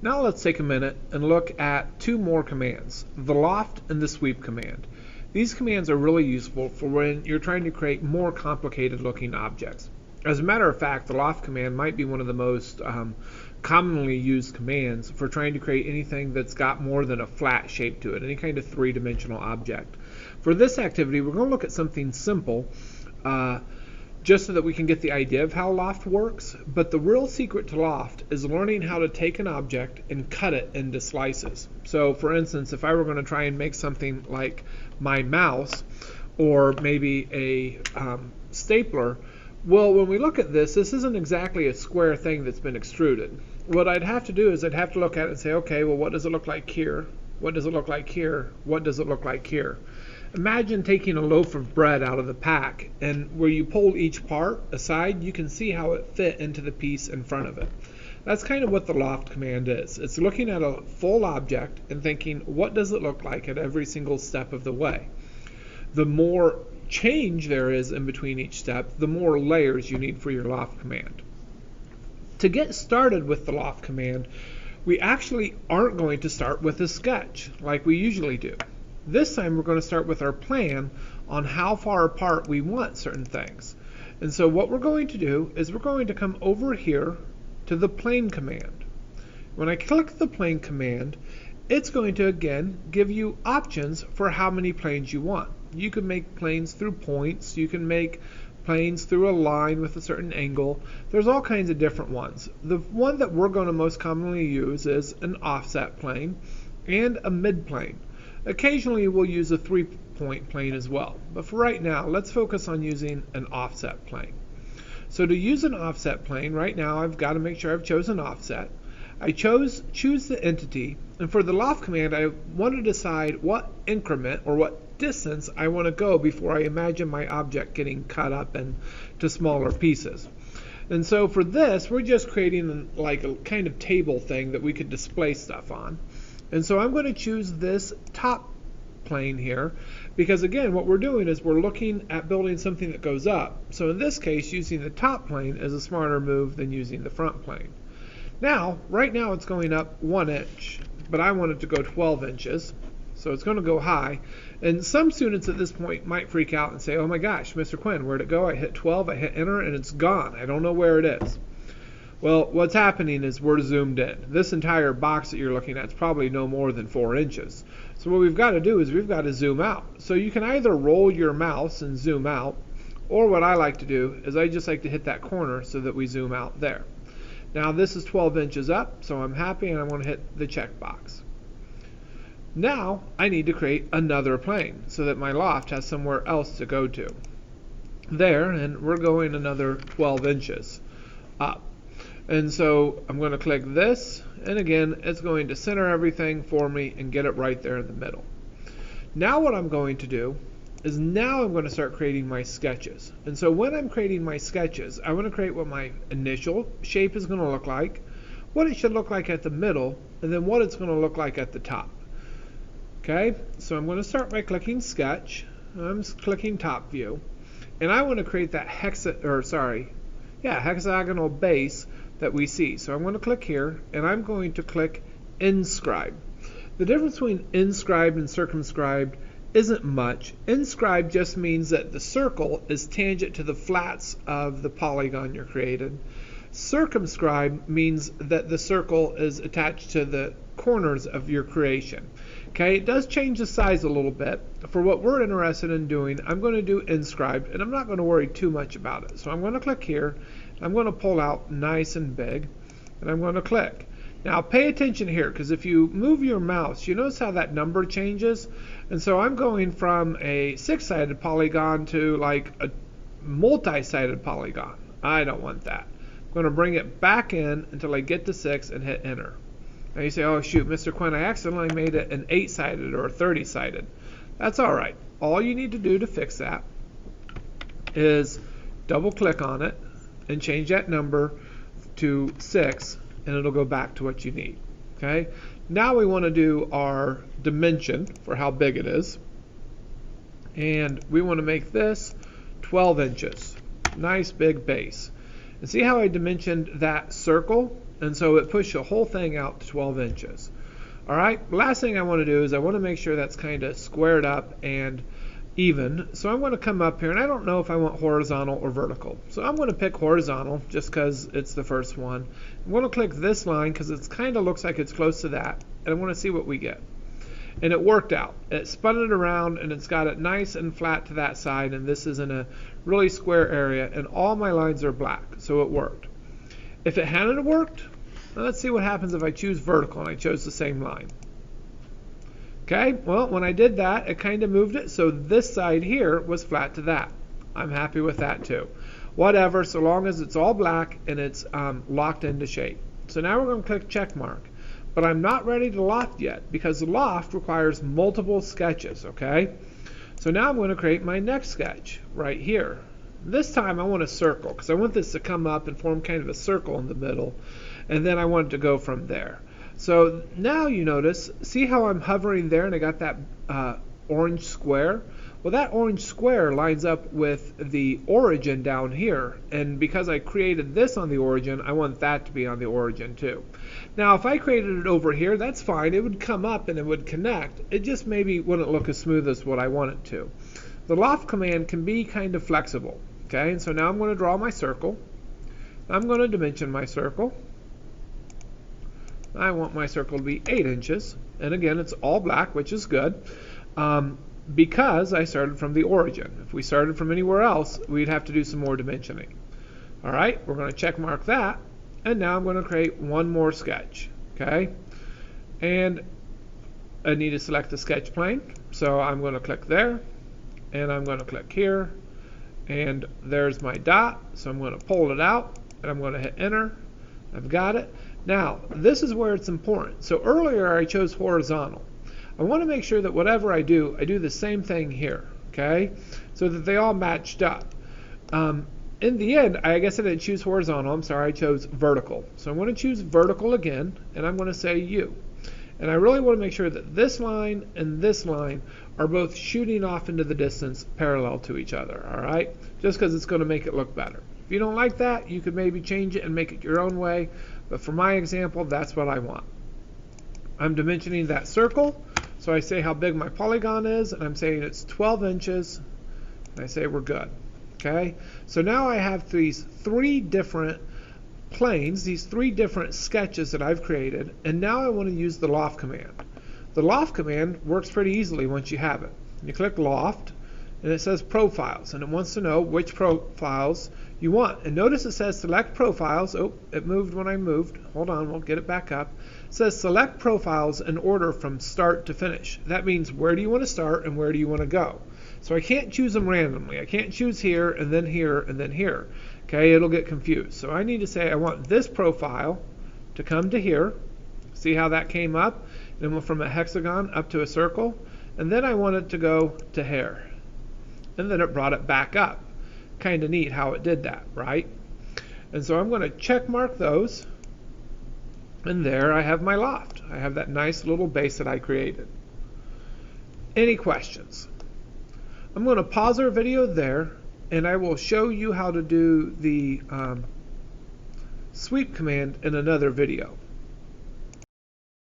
Now let's take a minute and look at two more commands, the loft and the sweep command. These commands are really useful for when you're trying to create more complicated looking objects. As a matter of fact, the loft command might be one of the most commonly used commands for trying to create anything that's got more than a flat shape to it, any kind of three-dimensional object. For this activity, we're going to look at something simple, just so that we can get the idea of how Loft works, but the real secret to Loft is learning how to take an object and cut it into slices. So for instance, if I were going to try and make something like my mouse, or maybe a stapler, well, when we look at this isn't exactly a square thing that's been extruded. What I'd have to do is I'd have to look at it and say, okay, well, what does it look like here? What does it look like here? What does it look like here? Imagine taking a loaf of bread out of the pack, and where you pull each part aside, you can see how it fit into the piece in front of it. That's kind of what the loft command is. It's looking at a full object and thinking, what does it look like at every single step of the way? The more change there is in between each step, the more layers you need for your loft command. To get started with the loft command, we actually aren't going to start with a sketch like we usually do. This time we're going to start with our plan on how far apart we want certain things. And so what we're going to do is we're going to come over here to the plane command. When I click the plane command, it's going to again give you options for how many planes you want. You can make planes through points, you can make planes through a line with a certain angle. There's all kinds of different ones. The one that we're going to most commonly use is an offset plane and a mid plane. Occasionally we'll use a 3-point plane as well, but for right now let's focus on using an offset plane. So to use an offset plane, right now I've got to make sure I've chosen offset. I choose the entity, and for the loft command I want to decide what increment or what distance I want to go before I imagine my object getting cut up into smaller pieces. And so for this we're just creating like a kind of table thing that we could display stuff on. And so I'm going to choose this top plane here because again what we're doing is we're looking at building something that goes up. So in this case using the top plane is a smarter move than using the front plane. Now, right now it's going up 1 inch, but I want it to go 12 inches. So it's going to go high. And some students at this point might freak out and say, oh my gosh, Mr. Quinn, where'd it go? I hit 12, I hit enter, and it's gone. I don't know where it is. Well, what's happening is we're zoomed in. This entire box that you're looking at is probably no more than 4 inches. So what we've got to do is we've got to zoom out. So you can either roll your mouse and zoom out, or what I like to do is I just like to hit that corner so that we zoom out there. Now this is 12 inches up, so I'm happy and I want to hit the check box. Now I need to create another plane so that my loft has somewhere else to go to. There, and we're going another 12 inches up. And so I'm going to click this, and again it's going to center everything for me and get it right there in the middle. Now what I'm going to do is now I'm going to start creating my sketches. And so when I'm creating my sketches, I want to create what my initial shape is going to look like, what it should look like at the middle, and then what it's going to look like at the top. Okay, so I'm going to start by clicking sketch. I'm clicking top view, and I want to create that hexagonal base that we see. So I'm going to click here, and I'm going to click inscribe. The difference between inscribed and circumscribed isn't much. Inscribed just means that the circle is tangent to the flats of the polygon you're created. Circumscribed means that the circle is attached to the corners of your creation. Okay, it does change the size a little bit. For what we're interested in doing, I'm going to do inscribed, and I'm not going to worry too much about it. So I'm going to click here. I'm going to pull out nice and big, and I'm going to click. Now pay attention here, because if you move your mouse, you notice how that number changes. And so I'm going from a 6-sided polygon to like a multi-sided polygon. I don't want that. I'm going to bring it back in until I get to 6 and hit enter. Now you say, oh shoot, Mr. Quinn, I accidentally made it an 8-sided or a 30-sided. That's all right. All you need to do to fix that is double click on it and change that number to 6, and it'll go back to what you need. Okay. Now we want to do our dimension for how big it is, and we want to make this 12 inches. Nice big base. And see how I dimensioned that circle? And so it pushed the whole thing out to 12 inches. All right, last thing I want to do is I want to make sure that's kind of squared up and even. So I'm going to come up here, and I don't know if I want horizontal or vertical. So I'm going to pick horizontal just because it's the first one. I'm going to click this line because it kind of looks like it's close to that, and I want to see what we get. And it worked out. It spun it around, and it's got it nice and flat to that side, and this is in a really square area, and all my lines are black, so it worked. If it hadn't worked, let's see what happens if I choose vertical and I chose the same line. Okay, well, when I did that, it kind of moved it, so this side here was flat to that. I'm happy with that too. Whatever, so long as it's all black and it's locked into shape. So now we're going to click check mark. But I'm not ready to loft yet because the loft requires multiple sketches, okay? So now I'm going to create my next sketch right here. This time I want a circle because I want this to come up and form kind of a circle in the middle, and then I want it to go from there. So now you notice, see how I'm hovering there and I got that orange square? Well, that orange square lines up with the origin down here, and because I created this on the origin, I want that to be on the origin too. Now, if I created it over here, that's fine. It would come up and it would connect. It just maybe wouldn't look as smooth as what I want it to. The loft command can be kind of flexible, okay? And so now I'm going to draw my circle. I'm going to dimension my circle. I want my circle to be 8 inches, and again, it's all black, which is good. Because I started from the origin. If we started from anywhere else, we'd have to do some more dimensioning. All right, we're going to check mark that, and now I'm going to create one more sketch, okay? And I need to select the sketch plane, so I'm going to click there, and I'm going to click here, and there's my dot, so I'm going to pull it out, and I'm going to hit enter. I've got it. Now, this is where it's important. So earlier I chose horizontal. I want to make sure that whatever I do the same thing here, okay? So that they all matched up. In the end, I guess I didn't choose horizontal. I'm sorry, I chose vertical. So I'm going to choose vertical again, and I'm going to say U. And I really want to make sure that this line and this line are both shooting off into the distance parallel to each other, all right? Just because it's going to make it look better. If you don't like that, you could maybe change it and make it your own way. But for my example, that's what I want. I'm dimensioning that circle. So I say how big my polygon is, and I'm saying it's 12 inches, and I say we're good. Okay? So now I have these 3 different planes, these 3 different sketches that I've created, and now I want to use the loft command. The loft command works pretty easily once you have it. You click loft, and it says profiles, and it wants to know which profiles you want. And notice it says select profiles. Oh, it moved when I moved. Hold on, we'll get it back up. It says select profiles in order from start to finish. That means where do you want to start and where do you want to go. So I can't choose them randomly. I can't choose here and then here and then here. Okay, it'll get confused. So I need to say I want this profile to come to here. See how that came up? Then went from a hexagon up to a circle. And then I want it to go to here. And then it brought it back up. Kind of neat how it did that, right? And so I'm going to check mark those. And there I have my loft. I have that nice little base that I created. Any questions? I'm going to pause our video there, and I will show you how to do the sweep command in another video.